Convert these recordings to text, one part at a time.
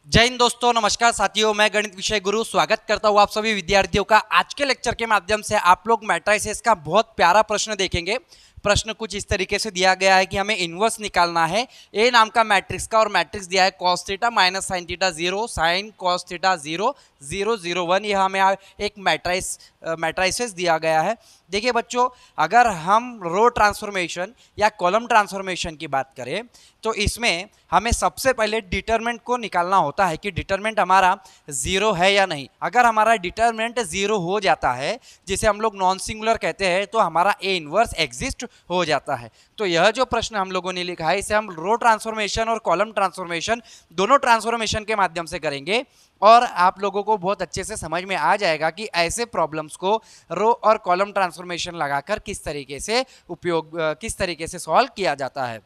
जय हिंद दोस्तों, नमस्कार साथियों। मैं गणित विषय गुरु स्वागत करता हूं आप सभी विद्यार्थियों का। आज के लेक्चर के माध्यम से आप लोग मैट्रिसेस का बहुत प्यारा प्रश्न देखेंगे। प्रश्न कुछ इस तरीके से दिया गया है कि हमें इनवर्स निकालना है ए नाम का मैट्रिक्स का, और मैट्रिक्स दिया है cos theta minus sign theta 0 sign cos theta 0 0 0 1। यह हमें एक मैट्रिसेस दिया गया है। देखिए बच्चों, अगर हम रो ट्रांसफॉर्मेशन या कॉलम ट्रांसफॉर्मेशन की बात करें तो इसमें हमें सबसे पहले डिटरमिनेंट को निकालना होता है कि डिटरमिनेंट हमारा जीरो है या नहीं। अगर हमारा डिटरमिनेंट जीरो हो जाता है, जिसे हम लोग नॉन सिंगुलर कहते हैं, तो हमारा ए इनवर्स एग्जिस्ट हो जाता है। तो यह जो प्रश्न हम लोगों ने लिखा है, इसे हम रो ट्रांसफॉर्मेशन और कॉलम ट्रांसफॉर्मेशन दोनों ट्रांसफॉर्मेशन के माध्यम से करेंगे, और आप लोगों को बहुत अच्छे से समझ में आ जाएगा कि ऐसे प्रॉब्लम्स को रो और कॉलम ट्रांसफॉर्मेशन लगाकर किस तरीके से सॉल्व किया जाता है।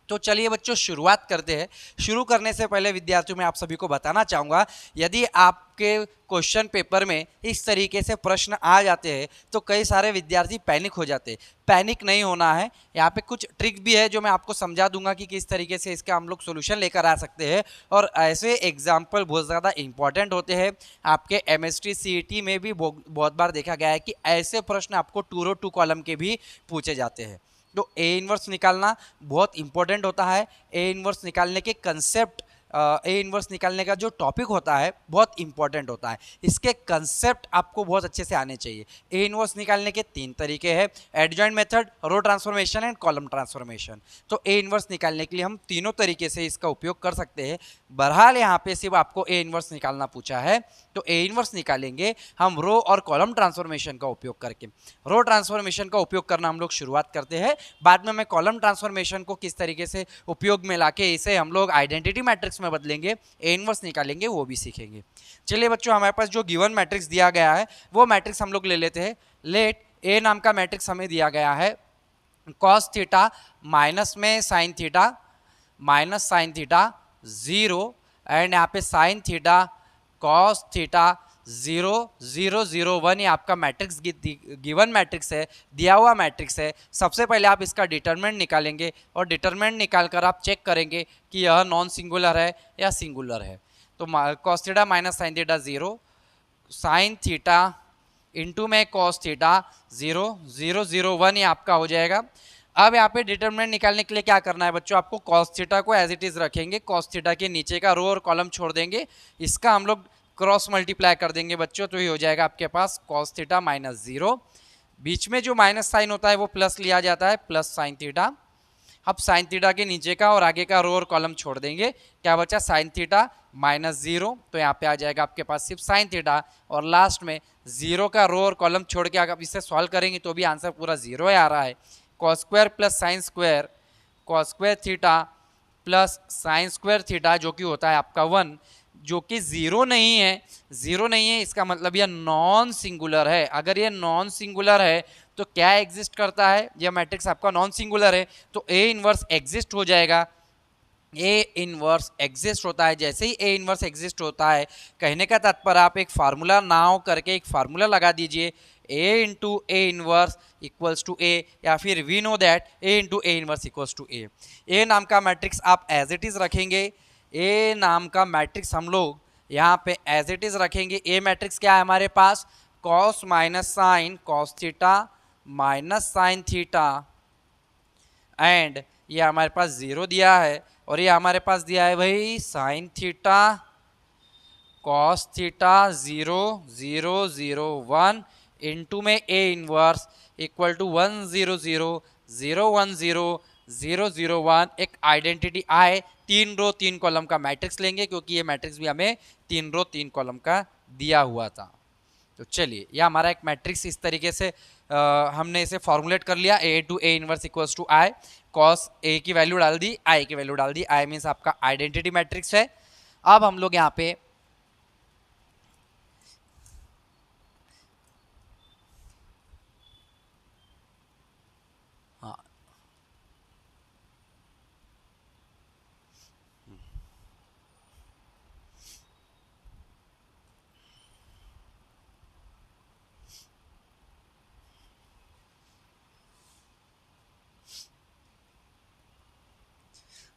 तो चलिए बच्चों, शुरुआत करते हैं। शुरू करने से पहले विद्यार्थियों, मैं आप सभी को बताना चाहूँगा, यदि आपके क्वेश्चन पेपर में इस तरीके से प्रश्न आ जाते हैं तो कई सारे विद्यार्थी पैनिक हो जाते हैं। पैनिक नहीं होना है। यहाँ पे कुछ ट्रिक भी है जो मैं आपको समझा दूंगा कि किस तरीके से इसका हम लोग सोल्यूशन लेकर आ सकते हैं। और ऐसे एग्जाम्पल बहुत ज़्यादा इंपॉर्टेंट होते हैं। आपके एमएसटी सीईटी में भी बहुत बार देखा गया है कि ऐसे प्रश्न आपको टू रो टू कॉलम के भी पूछे जाते हैं। तो ए इनवर्स निकालना बहुत इंपॉर्टेंट होता है। ए इनवर्स निकालने के कंसेप्ट, ए इनवर्स निकालने का जो टॉपिक होता है बहुत इंपॉर्टेंट होता है। इसके कंसेप्ट आपको बहुत अच्छे से आने चाहिए। ए इनवर्स निकालने के तीन तरीके हैं: adjoint method, row transformation and column transformation. तो ए इनवर्स निकालने के लिए हम तीनों तरीके से इसका उपयोग कर सकते हैं। बहरहाल यहाँ पे सिर्फ आपको ए इनवर्स निकालना पूछा है, तो ए इनवर्स निकालेंगे हम रो और कॉलम ट्रांसफॉर्मेशन का उपयोग करके। रो ट्रांसफॉर्मेशन का उपयोग करना हम लोग शुरुआत करते हैं, बाद में मैं कॉलम ट्रांसफॉर्मेशन को किस तरीके से उपयोग में लाके इसे हम लोग आइडेंटिटी मैट्रिक्स में बदलेंगे, ए इनवर्स निकालेंगे, वो भी सीखेंगे। चलिए बच्चों, हमारे पास जो गिवन मैट्रिक्स दिया गया है वो मैट्रिक्स हम लोग ले लेते हैं। लेट ए नाम का मैट्रिक्स हमें दिया गया है कॉस थीटा माइनस में sine theta minus sign theta 0, and यहाँ पे साइन थीटा कॉस थीटा 0 0 0 1। ये आपका मैट्रिक्स गिवन मैट्रिक्स है, दिया हुआ मैट्रिक्स है। सबसे पहले आप इसका डिटरमिनेंट निकालेंगे, और डिटरमिनेंट निकाल कर आप चेक करेंगे कि यह नॉन सिंगुलर है या सिंगुलर है। तो cos theta minus sign theta 0, sin theta into में कॉस थीटा 0 0 0 1, ये आपका हो जाएगा। अब यहाँ पे डिटरमिनेंट निकालने के लिए क्या करना है बच्चों, आपको कॉस थीटा को एज इट इज रखेंगे, कॉस थीटा के नीचे का रो और कॉलम छोड़ देंगे, इसका हम लोग क्रॉस मल्टीप्लाई कर देंगे बच्चों, तो ये हो जाएगा आपके पास कॉस थीटा माइनस 0। बीच में जो माइनस साइन होता है वो प्लस लिया जाता है, प्लस साइन थीटा। अब साइन थीटा के नीचे का और आगे का रो और कॉलम छोड़ देंगे, क्या बचा साइन थीटा माइनस 0, तो यहाँ पे आ जाएगा आपके पास सिर्फ साइन थीटा, और लास्ट में 0 का रो और कॉलम छोड़ के अगर आप इसे सॉल्व करेंगे तो भी आंसर पूरा 0 आ रहा है। Cos square plus sine square, cos square theta plus sine square theta, जो कि होता है आपका 1, जो कि 0 नहीं है। 0 नहीं है इसका मतलब यह नॉन सिंगुलर है। अगर ये नॉन सिंगुलर है तो क्या एग्जिस्ट करता है, यह मैट्रिक्स आपका नॉन सिंगुलर है, तो ए इनवर्स एग्जिस्ट हो जाएगा। ए इनवर्स एग्जिस्ट होता है। जैसे ही ए इनवर्स एग्जिस्ट होता है, कहने का तात्पर्य आप एक फार्मूला नाउ करके एक फार्मूला लगा दीजिए, A into A inverse equals to A, या फिर we know that A into A inverse equals to A. A नाम का मैट्रिक्स आप एज इट इज रखेंगे। ए नाम का मैट्रिक्स हम लोग यहाँ पे एज इट इज रखेंगे। ए मैट्रिक्स क्या है हमारे पास, cos minus sign cos theta minus sign theta, and ये हमारे पास 0 दिया है, और ये हमारे पास दिया है भाई sign theta cos theta 0 0 0 1 into में ए इनवर्स इक्वल टू 1 0 0 0 1 0 0 0 1। एक आइडेंटिटी आए, 3 रो 3 कॉलम का मैट्रिक्स लेंगे, क्योंकि ये मैट्रिक्स भी हमें 3 रो 3 कॉलम का दिया हुआ था। तो चलिए, यह हमारा एक मैट्रिक्स इस तरीके से हमने इसे फॉर्मुलेट कर लिया, A to A inverse equals to I. Cos A की वैल्यू डाल दी, आई की वैल्यू डाल दी, आई मीन्स आपका आइडेंटिटी मैट्रिक्स है। अब हम लोग यहाँ पे हाँ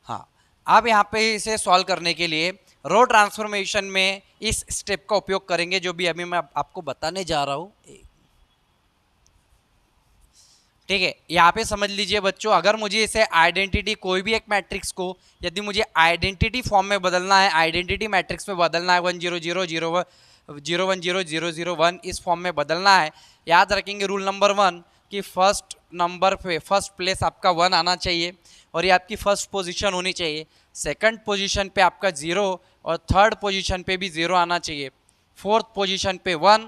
हाँ अब यहाँ पे इसे सॉल्व करने के लिए रो ट्रांसफॉर्मेशन में इस स्टेप का उपयोग करेंगे जो भी अभी मैं आपको बताने जा रहा हूं। ठीक है, यहाँ पे समझ लीजिए बच्चों, अगर मुझे इसे आइडेंटिटी कोई भी एक मैट्रिक्स को यदि मुझे आइडेंटिटी फॉर्म में बदलना है, आइडेंटिटी मैट्रिक्स में बदलना है 1 0 0 0 1 0 0 0 1 इस फॉर्म में बदलना है, याद रखेंगे रूल नंबर 1 कि फर्स्ट नंबर पे फर्स्ट प्लेस आपका 1 आना चाहिए और ये आपकी फर्स्ट पोजीशन होनी चाहिए। सेकंड पोजीशन पे आपका 0 और थर्ड पोजीशन पे भी 0 आना चाहिए। फोर्थ पोजीशन पे 1,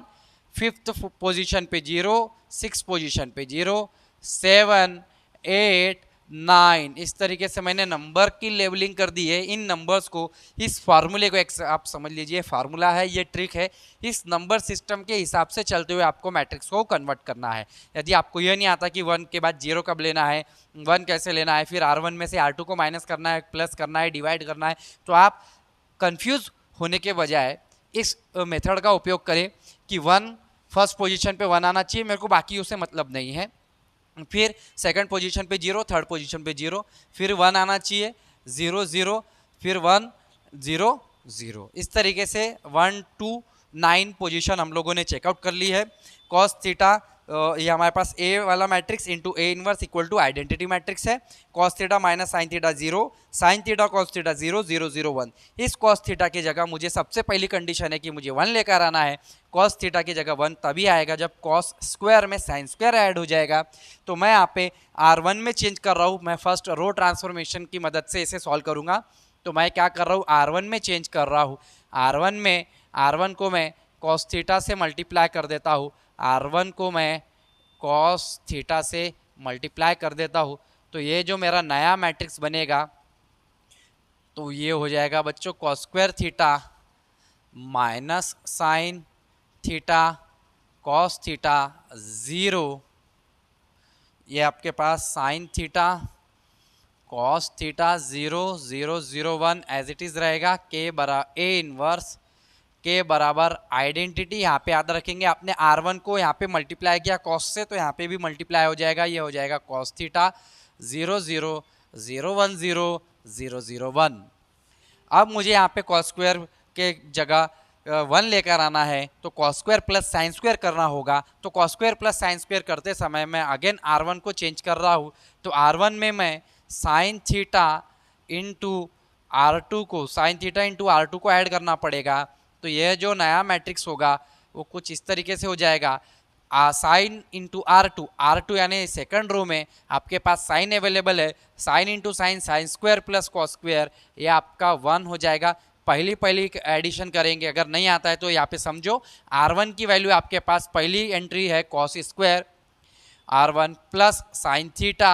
फिफ्थ पोजीशन पे 0, सिक्स पोजीशन पे 0, 7, 8, 9 इस तरीके से मैंने नंबर की लेबलिंग कर दी है। इन नंबर्स को, इस फार्मूले को एक आप समझ लीजिए फार्मूला है, ये ट्रिक है, इस नंबर सिस्टम के हिसाब से चलते हुए आपको मैट्रिक्स को कन्वर्ट करना है। यदि आपको यह नहीं आता कि 1 के बाद 0 कब लेना है, 1 कैसे लेना है, फिर R1 में से R2 को माइनस करना है, प्लस करना है, डिवाइड करना है, तो आप कंफ्यूज होने के बजाय इस मेथड का उपयोग करें कि 1 फर्स्ट पोजीशन पे 1 आना चाहिए, मेरे को बाकी उससे मतलब नहीं है, फिर सेकंड पोजीशन पे 0, थर्ड पोजीशन पे 0, फिर 1 आना चाहिए, 0 0, फिर 1 0 0, इस तरीके से 1 2 9 पोजीशन हम लोगों ने चेकआउट कर ली है। कॉस थीटा ये हमारे पास ए वाला matrix into A inverse equal to identity matrix है। Cos theta minus sign theta 0, sin theta cos theta 0 0 0 1। इस कॉस थीटा की जगह मुझे सबसे पहली कंडीशन है कि मुझे 1 लेकर आना है। कॉस थीटा की जगह 1 तभी आएगा जब कॉस स्क्वायर में साइन स्क्वायर ऐड हो जाएगा। तो मैं यहाँ पे R1 में चेंज कर रहा हूँ, मैं फर्स्ट रो ट्रांसफॉर्मेशन की मदद से इसे सॉल्व करूँगा। तो मैं क्या कर रहा हूँ, R1 में चेंज कर रहा हूँ। R1 में R1 को मैं कॉस थीटा से मल्टीप्लाई कर देता हूँ, R1 को मैं कॉस थीटा से मल्टीप्लाई कर देता हूँ। तो ये जो मेरा नया मैट्रिक्स बनेगा तो ये हो जाएगा बच्चों cos square theta minus sign theta cos theta 0, ये आपके पास sin theta cos theta 0 0 0 1 as it is रहेगा। के बराबर ए इनवर्स के बराबर आइडेंटिटी, यहाँ पे याद रखेंगे आपने R1 को यहाँ पे मल्टीप्लाई किया कॉस से, तो यहाँ पे भी मल्टीप्लाई हो जाएगा, ये हो जाएगा कॉस थीटा 0 0 0 1 0 0 0 1। अब मुझे यहाँ पे कॉस स्क्वायर के जगह 1 लेकर आना है, तो cos square plus sine square करना होगा। तो cos square plus sine square करते समय मैं अगेन R1 को चेंज कर रहा हूँ। तो R1 में मैं साइन थीटा इंटू R2 को, साइन थीटा इंटू R2 को ऐड करना पड़ेगा। तो यह जो नया मैट्रिक्स होगा वो कुछ इस तरीके से हो जाएगा, साइन इंटू R2 यानी सेकंड रो में आपके पास साइन अवेलेबल है, sine into sine sine square plus cos square, ये आपका 1 हो जाएगा। पहली एडिशन करेंगे, अगर नहीं आता है तो यहाँ पे समझो R1 की वैल्यू आपके पास पहली एंट्री है cos square R1 plus sine theta,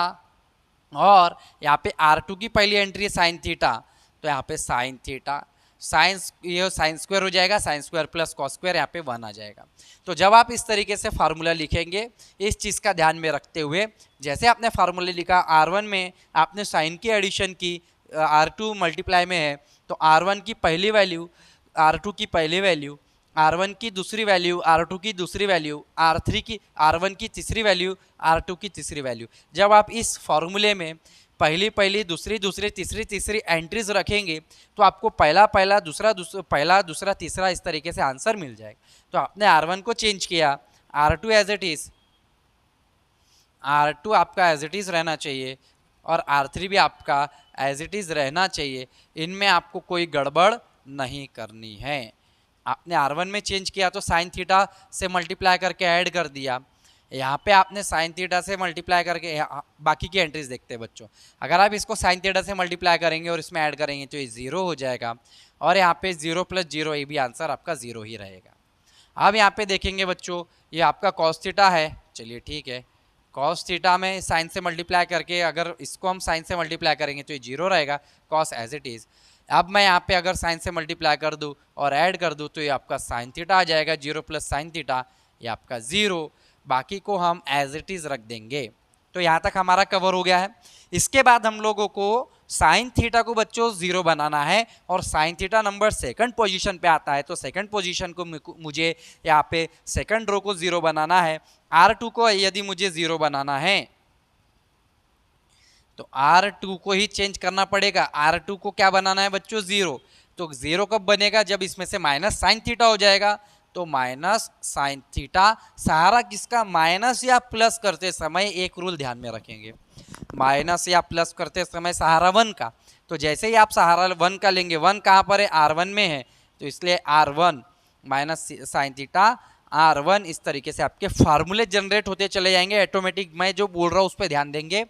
और यहाँ पे R2 की पहली एंट्री है साइन थीटा, तो यहाँ पे साइन थीटा साइंस ये साइन स्क्वायर हो जाएगा, sine square plus cos square, यहाँ पे 1 आ जाएगा। तो जब आप इस तरीके से फार्मूला लिखेंगे, इस चीज़ का ध्यान में रखते हुए, जैसे आपने फार्मूला लिखा R1 में आपने साइन की एडिशन की, R2 मल्टीप्लाई में है, तो R1 की पहली वैल्यू, R2 की पहली वैल्यू, R1 की दूसरी वैल्यू, R2 की दूसरी वैल्यू, R1 की तीसरी वैल्यू, R2 की तीसरी वैल्यू। जब आप इस फॉर्मूले में पहली दूसरी तीसरी एंट्रीज रखेंगे तो आपको पहला दूसरा तीसरा इस तरीके से आंसर मिल जाएगा। तो आपने R1 को चेंज किया, R2 as it is, R2 आपका एज इट इज रहना चाहिए और R3 भी आपका एज इट इज रहना चाहिए। इनमें आपको कोई गड़बड़ नहीं करनी है। आपने R1 में चेंज किया तो साइन थीटा से मल्टीप्लाई करके ऐड कर दिया, यहाँ पे आपने साइन थीटा से मल्टीप्लाई करके बाकी की एंट्रीज देखते हैं बच्चों। अगर आप इसको साइन थीटा से मल्टीप्लाई करेंगे और इसमें ऐड करेंगे तो ये 0 हो जाएगा, और यहाँ पे 0 प्लस 0 ये भी आंसर आपका 0 ही रहेगा। अब यहाँ पे देखेंगे बच्चों, ये आपका कॉस थीटा है, चलिए ठीक है, कॉस थीटा में साइन से मल्टीप्लाई करके अगर इसको हम साइन से मल्टीप्लाई करेंगे तो ये 0 रहेगा, कॉस एज इट इज़। अब मैं यहाँ पे अगर साइन से मल्टीप्लाई कर दूँ और ऐड कर दूँ तो ये आपका साइन थीटा आ जाएगा, 0 प्लस साइन थीटा, ये आपका 0, बाकी को हम एज इट इज़ रख देंगे। तो यहाँ तक हमारा कवर हो गया है। इसके बाद हम लोगों को साइन थीटा को बच्चों 0 बनाना है, और sine theta number second position पे आता है, तो सेकंड पोजीशन को मुझे यहाँ पे सेकंड रो को 0 बनाना है। R2 को यदि मुझे 0 बनाना है तो R2 को ही चेंज करना पड़ेगा। R2 को क्या बनाना है बच्चों, 0। तो 0 कब बनेगा, जब इसमें से माइनस साइन थीटा हो जाएगा। तो माइनस साइन थीटा, सहारा किसका, माइनस या प्लस करते समय एक रूल ध्यान में रखेंगे, माइनस या प्लस करते समय सहारा 1 का। तो जैसे ही आप सहारा 1 का लेंगे, 1 कहाँ पर है, R1 में है, तो इसलिए R1 minus sine theta R1, इस तरीके से आपके फार्मूले जनरेट होते चले जाएंगे ऑटोमेटिक। मैं जो बोल रहा हूँ उस पर ध्यान देंगे।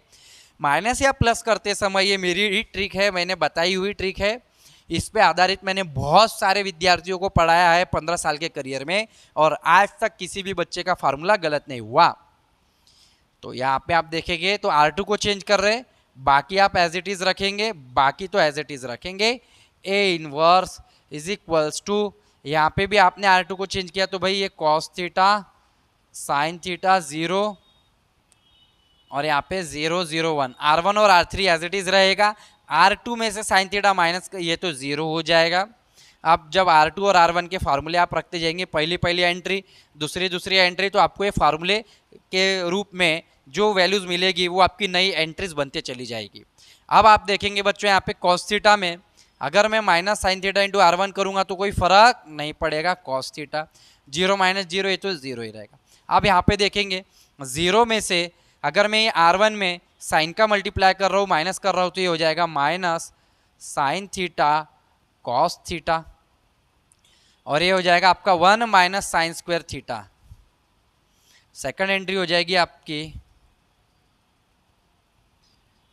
माइनस या प्लस करते समय, ये मेरी ही ट्रिक है, मैंने बताई हुई ट्रिक है, इस पे आधारित मैंने बहुत सारे विद्यार्थियों को पढ़ाया है 15 साल के करियर में, और आज तक किसी भी बच्चे का फार्मूला गलत नहीं हुआ। तो यहाँ पे आप देखेंगे तो R2 को चेंज कर रहे हैं, बाकी आप एज इट इज रखेंगे, बाकी तो एज इट इज रखेंगे। A inverse is equals to, यहाँ पे भी आपने R2 को चेंज किया तो भाई ये कॉस थीटा साइन थीटा 0, और यहाँ पे 0 0 1, R1 और R3 एज इट इज रहेगा। R2 में से साइन थीटा माइनस ये तो 0 हो जाएगा। अब जब R2 और R1 के फार्मूले आप रखते जाएंगे, पहली एंट्री, दूसरी एंट्री, तो आपको ये फार्मूले के रूप में जो वैल्यूज मिलेगी वो आपकी नई एंट्रीज बनते चली जाएगी। अब आप देखेंगे बच्चों, यहाँ पे कॉस थीटा में अगर मैं minus sign theta into R1 करूँगा तो कोई फर्क नहीं पड़ेगा, कॉस थीटा 0 माइनस 0 ये तो 0 ही रहेगा। अब यहाँ पे देखेंगे 0 में से अगर मैं ये R1 में साइन का मल्टीप्लाई कर रहा हूँ, माइनस कर रहा हूँ, तो ये हो जाएगा minus sign theta cos theta, और ये हो जाएगा आपका 1 minus sine square theta. Second entry हो जाएगी आपकी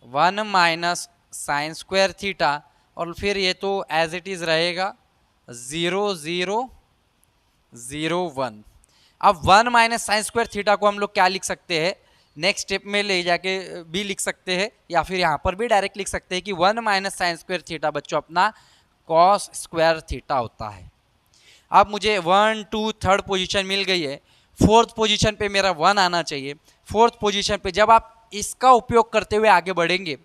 1 माइनस साइन स्क्वायर थीटा, और फिर ये तो एज इट इज रहेगा 0 0 0 1। अब 1 माइनस साइन स्क्वायर थीटा को हम लोग क्या लिख सकते हैं, नेक्स्ट स्टेप में ले जाके भी लिख सकते हैं, या फिर यहाँ पर भी डायरेक्ट लिख सकते हैं कि 1 माइनस साइन स्क्वायर थीटा बच्चों अपना कॉस स्क्वायर थीटा होता है। अब मुझे 1 2 थर्ड पोजीशन मिल गई है, फोर्थ पोजीशन पे मेरा 1 आना चाहिए। फोर्थ पोजीशन पे जब आप इसका उपयोग करते हुए आगे बढ़ेंगे,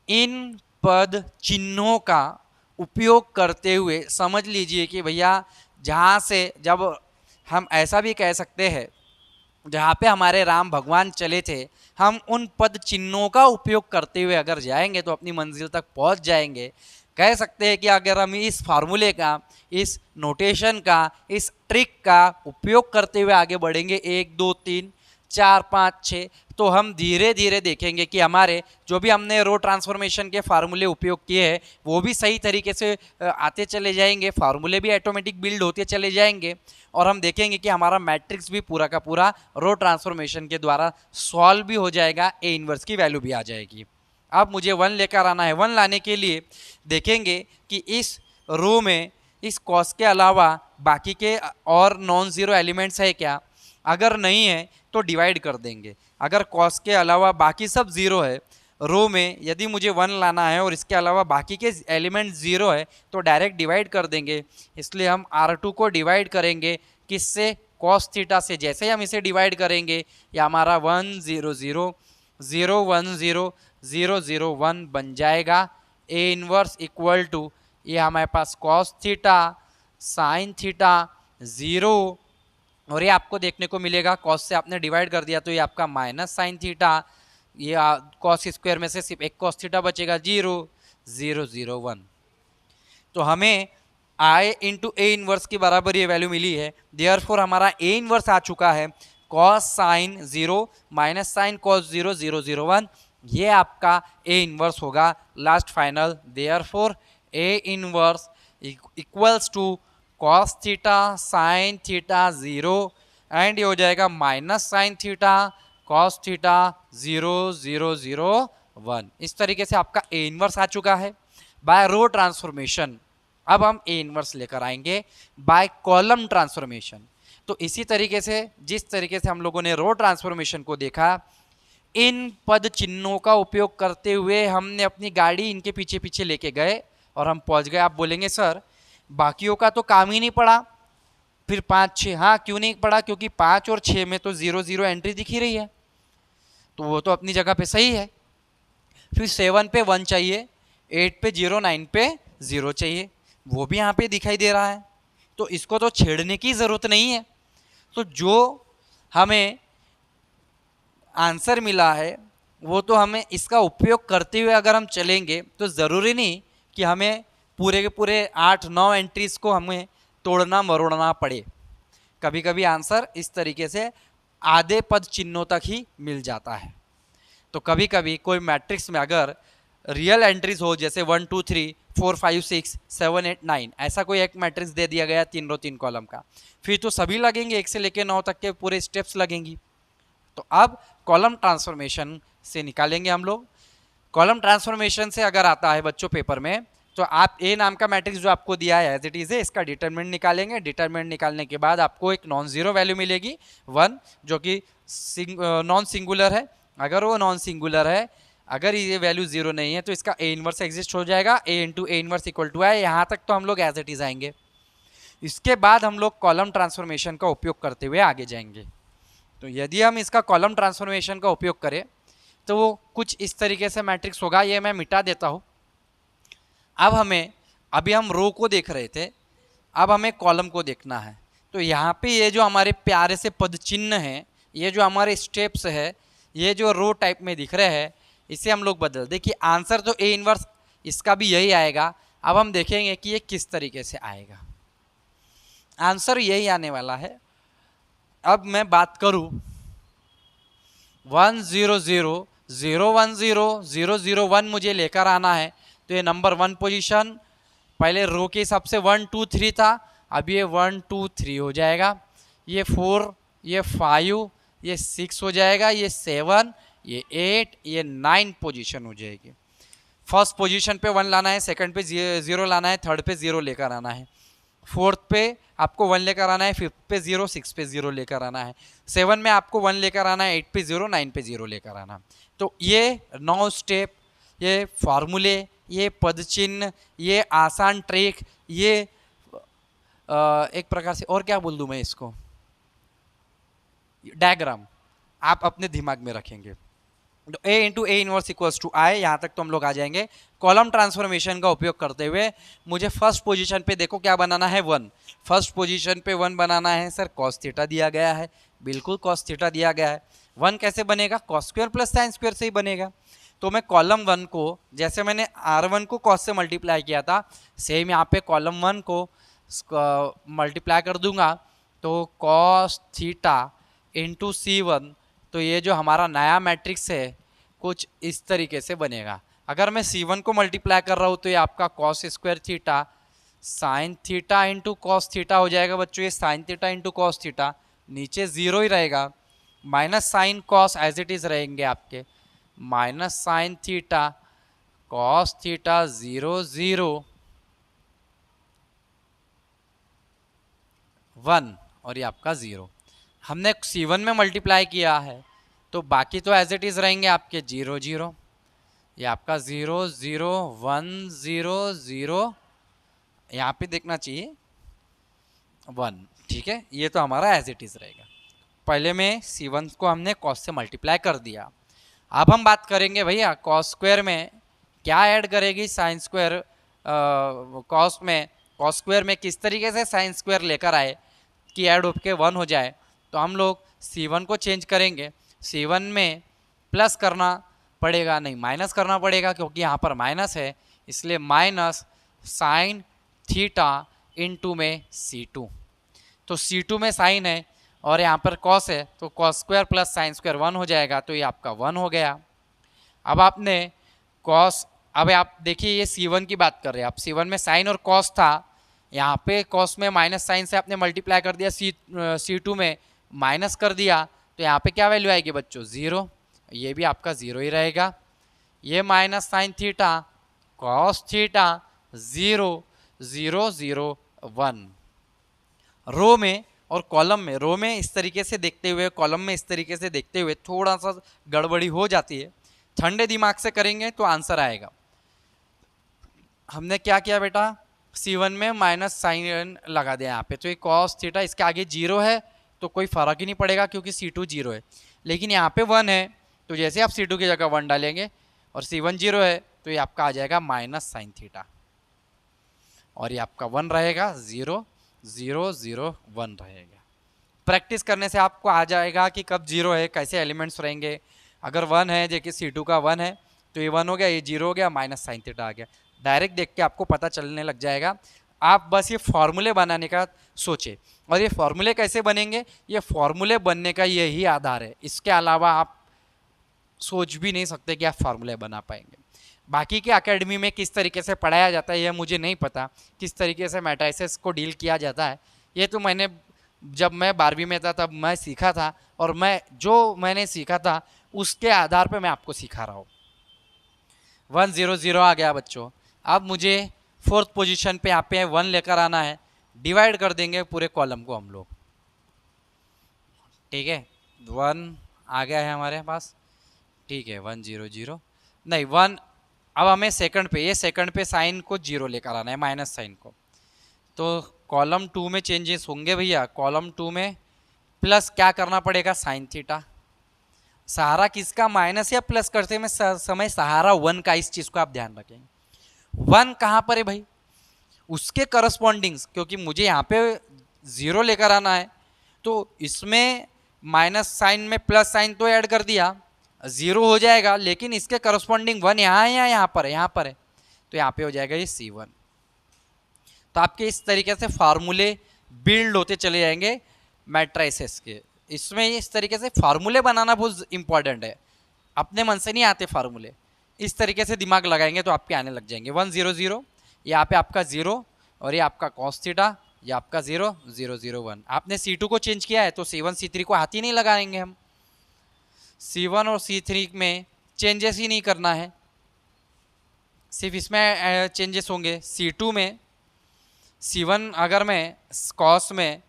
इन पद चिन्हों का उपयोग करते हुए समझ लीजिए कि भैया जहाँ से, जब हम ऐसा भी कह सकते हैं जहाँ पे हमारे राम भगवान चले थे, हम उन पद चिन्हों का उपयोग करते हुए अगर जाएंगे तो अपनी मंजिल तक पहुँच जाएंगे। कह सकते हैं कि अगर हम इस फार्मूले का, इस नोटेशन का, इस ट्रिक का उपयोग करते हुए आगे बढ़ेंगे 1 2 3 4 5 6, तो हम धीरे धीरे देखेंगे कि हमारे जो भी हमने रो ट्रांसफॉर्मेशन के फार्मूले उपयोग किए हैं वो भी सही तरीके से आते चले जाएंगे, फार्मूले भी ऑटोमेटिक बिल्ड होते चले जाएंगे, और हम देखेंगे कि हमारा मैट्रिक्स भी पूरा का पूरा रो ट्रांसफॉर्मेशन के द्वारा सॉल्व भी हो जाएगा, ए इनवर्स की वैल्यू भी आ जाएगी। अब मुझे 1 लेकर आना है। 1 लाने के लिए देखेंगे कि इस रो में इस कॉस के अलावा बाकी के और नॉन ज़ीरो एलिमेंट्स है क्या, अगर नहीं है तो डिवाइड कर देंगे। अगर कॉस के अलावा बाकी सब ज़ीरो है रो में, यदि मुझे 1 लाना है और इसके अलावा बाकी के एलिमेंट 0 है तो डायरेक्ट डिवाइड कर देंगे। इसलिए हम R2 को डिवाइड करेंगे किससे, कॉस थीटा से। जैसे ही हम इसे डिवाइड करेंगे ये हमारा 1 0 0 0 1 0 0 0 1 बन जाएगा। ए इनवर्स इक्वल टू ये हमारे पास कॉस थीटा साइन थीटा 0, और ये आपको देखने को मिलेगा कॉस से आपने डिवाइड कर दिया तो ये आपका माइनस साइन थीटा, ये कॉस स्क्वायर में से सिर्फ एक कॉस थीटा बचेगा 0 0 0 1। तो हमें आई इंटू ए इनवर्स की बराबर ये वैल्यू मिली है, देयरफॉर हमारा ए इनवर्स आ चुका है cos sine 0 minus sign cos 0 0 0 1, ये आपका ए इनवर्स होगा last final. Therefore A inverse equals to cos theta sine theta 0, and ये हो जाएगा minus sign theta cos theta 0 0 0 1। इस तरीके से आपका ए इनवर्स आ चुका है बाय रो ट्रांसफॉर्मेशन। अब हम ए इनवर्स लेकर आएंगे बाय कॉलम ट्रांसफॉर्मेशन। तो इसी तरीके से जिस तरीके से हम लोगों ने रो ट्रांसफॉर्मेशन को देखा, इन पद चिन्हों का उपयोग करते हुए हमने अपनी गाड़ी इनके पीछे पीछे लेके गए और हम पहुंच गए। आप बोलेंगे सर बाकियों का तो काम ही नहीं पड़ा, फिर 5 6, हाँ क्यों नहीं पड़ा, क्योंकि 5 और 6 में तो 0 0 एंट्री दिख ही रही है, तो वो तो अपनी जगह पे सही है। फिर 7 पे 1 चाहिए, 8 पे 0, 9 पे 0 चाहिए, वो भी यहाँ पे दिखाई दे रहा है, तो इसको तो छेड़ने की ज़रूरत नहीं है। तो जो हमें आंसर मिला है वो तो हमें इसका उपयोग करते हुए अगर हम चलेंगे तो ज़रूरी नहीं कि हमें पूरे के पूरे 8-9 एंट्रीज को हमें तोड़ना मरोड़ना पड़े। कभी कभी आंसर इस तरीके से आधे पद चिन्हों तक ही मिल जाता है। तो कभी कभी कोई मैट्रिक्स में अगर रियल एंट्रीज हो, जैसे 1 2 3 4 5 6 7 8 9, ऐसा कोई एक मैट्रिक्स दे दिया गया 3 रो 3 कॉलम का, फिर तो सभी लगेंगे, 1 से लेकर 9 तक के पूरे स्टेप्स लगेंगी। तो अब कॉलम ट्रांसफॉर्मेशन से निकालेंगे हम लोग। कॉलम ट्रांसफॉर्मेशन से अगर आता है बच्चों पेपर में, तो आप ए नाम का मैट्रिक्स जो आपको दिया है एज इट इज है, इसका डिटरमिनेंट निकालेंगे। डिटरमिनेंट निकालने के बाद आपको एक नॉन जीरो वैल्यू मिलेगी 1, जो कि नॉन सिंगुलर है। अगर वो नॉन सिंगुलर है, अगर ये वैल्यू जीरो नहीं है, तो इसका ए इनवर्स एग्जिस्ट हो जाएगा, A into A inverse equal to I. यहाँ तक तो हम लोग एज इट इज आएंगे। इसके बाद हम लोग कॉलम ट्रांसफॉर्मेशन का उपयोग करते हुए आगे जाएंगे। तो यदि हम इसका कॉलम ट्रांसफॉर्मेशन का उपयोग करें तो वो कुछ इस तरीके से मैट्रिक्स होगा। ये मैं मिटा देता हूँ। अब हमें, अभी हम रो को देख रहे थे, अब हमें कॉलम को देखना है। तो यहाँ पे ये जो हमारे प्यारे से पद चिन्ह हैं, ये जो हमारे स्टेप्स है, ये जो रो टाइप में दिख रहे हैं, इसे हम लोग बदल। देखिए आंसर तो ए इनवर्स इसका भी यही आएगा। अब हम देखेंगे कि ये किस तरीके से आएगा। आंसर यही आने वाला है। अब मैं बात करूं 1 0 0 0 1 0 0 0 1 मुझे लेकर आना है, तो ये नंबर 1 पोजीशन पहले रो के हिसाब से 1 2 3 था, अब ये 1 2 3 हो जाएगा। ये 4, ये 5, ये 6 हो जाएगा, ये 7, ये 8, ये 9 पोजीशन हो जाएगी। फर्स्ट पोजीशन पे 1 लाना है, सेकंड पे 0 लाना है, थर्ड पे 0 लेकर आना है, फोर्थ पे आपको 1 लेकर आना है, फिफ्थ पे 0, 6 पे 0 लेकर आना है, 7 में आपको 1 लेकर आना है, 8 पे 0, 9 पे 0 लेकर आना। तो ये 9 स्टेप, ये फार्मूले, ये पद चिन्ह, ये आसान ट्रिक, ये एक प्रकार से और क्या बोल दूं मैं इसको, डायग्राम आप अपने दिमाग में रखेंगे। तो A into A inverse equals to I, यहाँ तक तो हम लोग आ जाएंगे। कॉलम ट्रांसफॉर्मेशन का उपयोग करते हुए मुझे फर्स्ट पोजीशन पे देखो क्या बनाना है, 1। फर्स्ट पोजीशन पे 1 बनाना है। सर कॉस थीटा दिया गया है, बिल्कुल कॉस थीटा दिया गया है। 1 कैसे बनेगा, cos square plus sine square से ही बनेगा। तो मैं कॉलम 1 को, जैसे मैंने R1 को कॉस से मल्टीप्लाई किया था, सेम यहाँ पे कॉलम 1 को मल्टीप्लाई कर दूंगा, तो कॉस थीटा इंटू C1, तो ये जो हमारा नया मैट्रिक्स है कुछ इस तरीके से बनेगा। अगर मैं C1 को मल्टीप्लाई कर रहा हूँ तो ये आपका cos square theta sine theta into cos theta हो जाएगा बच्चों। ये sine theta into cos theta, नीचे 0 ही रहेगा, minus sign cos as it is रहेंगे आपके, minus sign theta cos theta 0 0 1, और ये आपका 0। हमने C1 में मल्टीप्लाई किया है तो बाकी तो एज इट इज रहेंगे आपके 0 0, ये आपका 0 0 1 0 0, यहाँ पे देखना चाहिए 1, ठीक है। ये तो हमारा एज इट इज रहेगा। पहले में C1 को हमने कॉस से मल्टीप्लाई कर दिया। अब हम बात करेंगे भैया कॉस स्क्वायर में क्या ऐड करेगी साइन स्क्वायर, कॉस में कॉस स्क्वायर में किस तरीके से साइन स्क्वायर लेकर आए कि ऐड होके 1 हो जाए। तो हम लोग C1 को चेंज करेंगे, C1 में प्लस करना पड़ेगा, नहीं माइनस करना पड़ेगा, क्योंकि यहाँ पर माइनस है, इसलिए माइनस साइन थीटा इनटू में C2। तो C2 में साइन है और यहाँ पर कॉस है, तो cos square plus sine square 1 हो जाएगा, तो ये आपका 1 हो गया। अब आपने कॉस, अब आप देखिए ये C1 की बात कर रहे हैं आप, C1 में साइन और कॉस था, यहाँ पे कॉस में माइनस साइन से आपने मल्टीप्लाई कर दिया, C2 में माइनस कर दिया, तो यहाँ पे क्या वैल्यू आएगी बच्चों 0, ये भी आपका 0 ही रहेगा। ये minus sign theta cos theta 0 0 0 1। रो में और कॉलम में, रो में इस तरीके से देखते हुए, कॉलम में इस तरीके से देखते हुए थोड़ा सा गड़बड़ी हो जाती है। ठंडे दिमाग से करेंगे तो आंसर आएगा। हमने क्या किया बेटा, C1 में माइनस साइन लगा दिया यहाँ पे, तो ये कॉस थीटा, इसके आगे 0 है तो कोई फर्क ही नहीं पड़ेगा क्योंकि C2 0 है, लेकिन यहाँ पे 1 है, तो जैसे आप C2 की जगह 1 डालेंगे और C1 0 है तो ये आपका आ जाएगा माइनस साइन थीटा, और ये आपका 1 रहेगा, 0 0 0 1 रहेगा। प्रैक्टिस करने से आपको आ जाएगा कि कब 0 है, कैसे एलिमेंट्स रहेंगे। अगर 1 है, जैसे C2 का 1 है तो ये 1 हो गया, ये 0 हो गया, माइनस साइन थीटा आ गया। डायरेक्ट देख के आपको पता चलने लग जाएगा। आप बस ये फॉर्मूले बनाने का सोचे, और ये फॉर्मूले कैसे बनेंगे, ये फॉर्मूले बनने का यही आधार है, इसके अलावा आप सोच भी नहीं सकते कि आप फार्मूले बना पाएंगे। बाकी के एकेडमी में किस तरीके से पढ़ाया जाता है यह मुझे नहीं पता, किस तरीके से मैट्रिसेस को डील किया जाता है ये तो मैंने जब मैं 12वीं में था तब मैं सीखा था, और मैंने सीखा था उसके आधार पे मैं आपको सिखा रहा हूँ। 100 आ गया बच्चों। अब मुझे फोर्थ पोजीशन पे यहाँ पे 1 लेकर आना है, डिवाइड कर देंगे पूरे कॉलम को हम लोग, ठीक है। 1 आ गया है हमारे पास, ठीक है। 100 नहीं 1, अब हमें सेकंड पे, ये सेकंड पे साइन को 0 लेकर आना है, माइनस साइन को। तो कॉलम 2 में चेंजेस होंगे भैया, कॉलम 2 में प्लस क्या करना पड़ेगा, साइन थीटा। सहारा किसका, माइनस या प्लस करते में समय सहारा 1 का, इस चीज को आप ध्यान रखेंगे। 1 कहाँ पर है भाई, उसके करस्पॉन्डिंग्स, क्योंकि मुझे यहाँ पे 0 लेकर आना है, तो इसमें माइनस साइन में प्लस साइन तो ऐड कर दिया, 0 हो जाएगा, लेकिन इसके करस्पॉन्डिंग 1 यहाँ है या यहाँ पर है, यहाँ पर है, तो यहाँ पे हो जाएगा ये C1। तो आपके इस तरीके से फार्मूले बिल्ड होते चले जाएंगे मैट्रिसेस के। इसमें इस तरीके से फार्मूले बनाना बहुत इंपॉर्टेंट है, अपने मन से नहीं आते फार्मूले, इस तरीके से दिमाग लगाएंगे तो आपके आने लग जाएंगे। 100 यहाँ पे आपका 0, और ये आपका कॉस थीटा, ये आपका 0 0 0 1। आपने C2 को चेंज किया है तो C1 C3 को हाथ ही नहीं लगाएंगे हम, C1 और C3 में चेंजेस ही नहीं करना है, सिर्फ इसमें चेंजेस होंगे। C2 में C1 अगर मैं कॉस में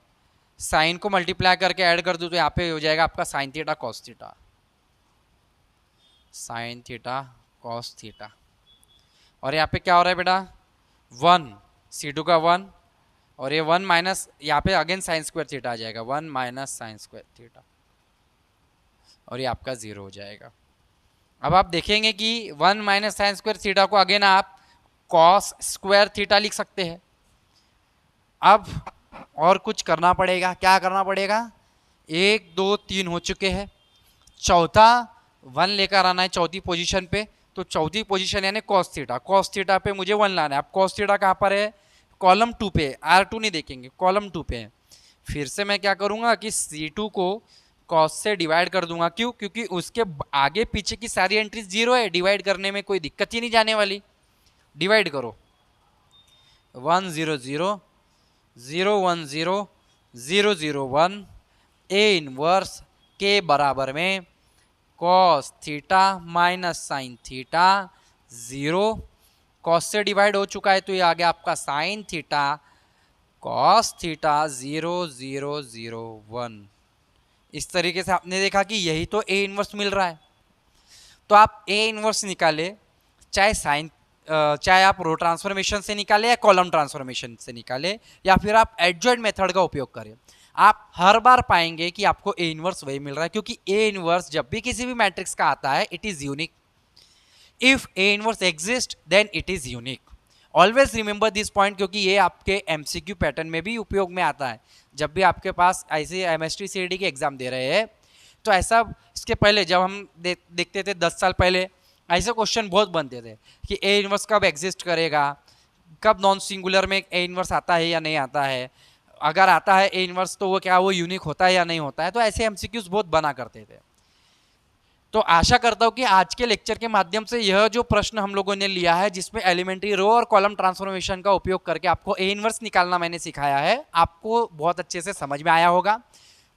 साइन को मल्टीप्लाई करके ऐड कर दूं तो यहाँ पे हो जाएगा आपका sign theta cos theta, sine theta cos theta. और यहाँ पे क्या हो रहा है बेटा, 1 C2 का 1, और ये 1 माइनस, यहाँ पे अगेन साइन स्क्वायर थीटा आ जाएगा, 1 माइनस साइन स्क्वायर थीटा, और ये आपका 0 हो जाएगा। अब आप देखेंगे कि 1 माइनस साइन स्क्वायर थीटा को अगेन आप कॉस स्क्वायर थीटा लिख सकते हैं। अब और कुछ करना पड़ेगा, क्या करना पड़ेगा, 1 2 3 हो चुके हैं, चौथा 1 लेकर आना है चौथी पोजीशन पे, तो चौथी पोजीशन यानी कॉस थीटा, कॉस थीटा पे मुझे 1 लाना है। अब कॉस थीटा कहाँ पर है, कॉलम 2 पे, R2 नहीं देखेंगे, कॉलम 2 पे है। फिर से मैं क्या करूँगा कि C2 को कॉस से डिवाइड कर दूंगा, क्यों, क्योंकि उसके आगे पीछे की सारी एंट्रीज 0 है, डिवाइड करने में कोई दिक्कत ही नहीं जाने वाली। डिवाइड करो, 1 0 0 0 1 0 0 0 1, ए इनवर्स के बराबर में cos theta minus sign theta 0, cos से डिवाइड हो चुका है तो ये आ गया आपका साइन थीटा कॉस थीटा 0 0 0 1। इस तरीके से आपने देखा कि यही तो ए इनवर्स मिल रहा है। तो आप ए इनवर्स निकाले, चाहे आप रो ट्रांसफॉर्मेशन से निकाले या कॉलम ट्रांसफॉर्मेशन से निकाले, या फिर आप एडजॉइंट मेथड का उपयोग करें, आप हर बार पाएंगे कि आपको ए इनवर्स वही मिल रहा है, क्योंकि ए इनवर्स जब भी किसी भी मैट्रिक्स का आता है it is unique. If A inverse exist then it is unique. Always remember this point, क्योंकि ये आपके एमसीक्यू पैटर्न में भी उपयोग में आता है। जब भी आपके पास ऐसे एमएसटी सीईटी के एग्जाम दे रहे हैं तो ऐसा, इसके पहले जब हम देखते थे 10 साल पहले, ऐसे क्वेश्चन बहुत बनते थे कि ए इनवर्स कब एग्जिस्ट करेगा, कब नॉन सिंगुलर में ए इनवर्स आता है या नहीं आता है, अगर आता है ए इनवर्स तो वो क्या वो यूनिक होता है या नहीं होता है। तो ऐसे एमसीक्यूज बहुत बना करते थे। तो आशा करता हूँ कि आज के लेक्चर के माध्यम से यह जो प्रश्न हम लोगों ने लिया है, जिसमें एलिमेंट्री रो और कॉलम ट्रांसफॉर्मेशन का उपयोग करके आपको ए इनवर्स निकालना मैंने सिखाया है, आपको बहुत अच्छे से समझ में आया होगा,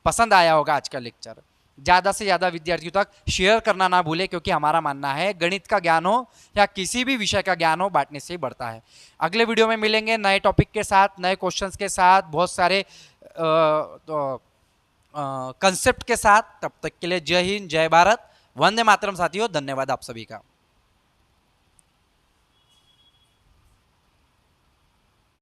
पसंद आया होगा आज का लेक्चर। ज़्यादा से ज़्यादा विद्यार्थियों तक शेयर करना ना भूले, क्योंकि हमारा मानना है गणित का ज्ञान हो या किसी भी विषय का ज्ञान हो, बांटने से ही बढ़ता है। अगले वीडियो में मिलेंगे नए टॉपिक के साथ, नए क्वेश्चंस के साथ, बहुत सारे कंसेप्ट के साथ। तब तक के लिए जय हिंद, जय भारत, वंदे मातरम साथियों, धन्यवाद आप सभी का।